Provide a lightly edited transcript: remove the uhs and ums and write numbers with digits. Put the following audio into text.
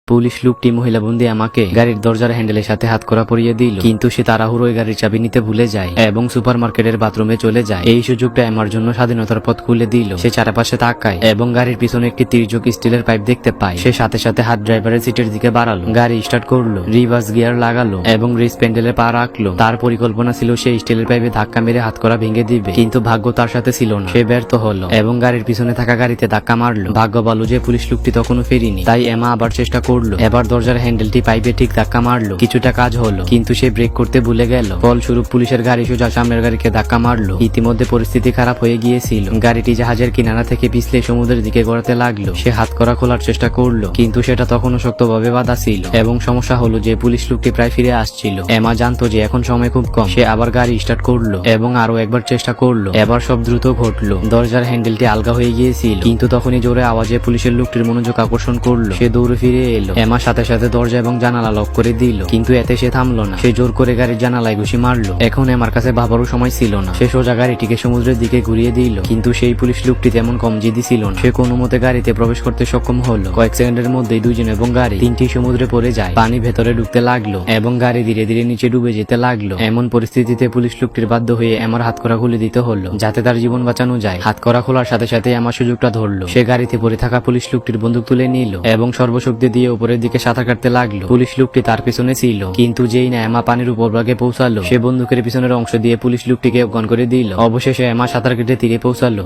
Police লোকটি মহিলা বন্দী আমাকে গাড়ির দরজার হ্যান্ডেলের সাথে হাত করা পরিয়ে দিল, কিন্তু সে তাড়াহুড়োয় গাড়ির চাবি নিতে ভুলে যায় এবং সুপারমার্কেটের বাথরুমে চলে যায়। এই সুযোগটা আমার জন্য স্বাধীনতার পথ খুলে দিল। সে চারপাশে তাকায় এবং গাড়ির পিছনে একটি তির্যক স্টিলের পাইপ দেখতে পায়। সে সাথে সাথে হাত ড্রাইভারের সিটের দিকে বাড়ালো, গাড়ি স্টার্ট করলো, রিভার্স গিয়ার লাগালো এবং রেস প্যান্ডেলে পা রাখলো। তার পরিকল্পনা ছিল সে স্টিলের পাইপে ধাক্কা মেরে হাত করা ভেঙে দিবে, কিন্তু ভাগ্য তার সাথে ছিল না। সে ব্যর্থ হলো এবং গাড়ির পিছনে থাকা গাড়িতে ধাক্কা মারলো। ভাগ্য ভালো যে পুলিশ লোকটি তখনও ফেরিনি, তাই এমা আবার চেষ্টা করলো। এবার দরজার হ্যান্ডেলটি পাইপে ঠিক ধাক্কা মারলো। কিছুটা কাজ হলো, কিন্তু সে ব্রেক করতে ভুলে গেল। ফলস্বরূপ পুলিশের গাড়ি সোজা সামনের গাড়িকে ধাক্কা মারলো। ইতিমধ্যে পরিস্থিতি খারাপ হয়ে গিয়েছিল। গাড়িটি জাহাজের কিনারা থেকে পিছলে সমুদ্রের দিকে গড়াতে লাগলো। সে হাত করা খোলার চেষ্টা করলো, কিন্তু সেটা তখনও শক্তভাবে বাঁধা ছিল। এবং সমস্যা হলো যে পুলিশ লোকটি প্রায় ফিরে আসছিল। এমা জানতো যে এখন সময় খুব কম। সে আবার গাড়ি স্টার্ট করলো এবং আরো একবার চেষ্টা করলো। এবার সব দ্রুত ঘটলো। দরজার হ্যান্ডেলটি আলগা হয়ে গিয়েছিল, কিন্তু তখনই জোরে আওয়াজে পুলিশের লোকটির মনোযোগ আকর্ষণ করলো। সে দৌড়ে ফিরে এলো। এমা সাথে সাথে দরজা এবং জানালা লক করে দিল, কিন্তু এতে সে থামলো না। সে জোর করে গাড়ির জানালায় ঘুষি মারলো। এখন এমার কাছে ভাবারও সময় ছিল না। সে সোজা গাড়িটিকে সমুদ্রের দিকে ঘুরিয়ে দিল, কিন্তু সেই পুলিশ লোকটি তেমন কম জিদি ছিল না। সে কোনো মতে গাড়িতে প্রবেশ করতে সক্ষম হলো। কয়েক সেকেন্ডের মধ্যেই দুইজন এবং গাড়ি তিনটি সমুদ্রে পড়ে যায়। পানি ভেতরে ঢুকতে লাগলো এবং গাড়ি ধীরে ধীরে নিচে ডুবে যেতে লাগলো। এমন পরিস্থিতিতে পুলিশ লোকটির বাধ্য হয়ে এমার হাত করা খুলে দিতে হলো, যাতে তার জীবন বাঁচানো যায়। হাত করা খোলার সাথে সাথে আমার সুযোগটা ধরলো। সে গাড়িতে পড়ে থাকা পুলিশ লোকটির বন্দুক তুলে নিল এবং সর্বশক্তি দিয়ে উপরের দিকে সাঁতার কাটতে লাগলো। পুলিশ লোকটি তার পিছনে ছিল, কিন্তু যেই না এমা পানির উপর ভাগে পৌঁছালো, সে বন্দুকের পিছনের অংশ দিয়ে পুলিশ লোকটিকে অজ্ঞান করে দিল। অবশেষে এমা সাঁতার কেটে তীরে পৌঁছালো।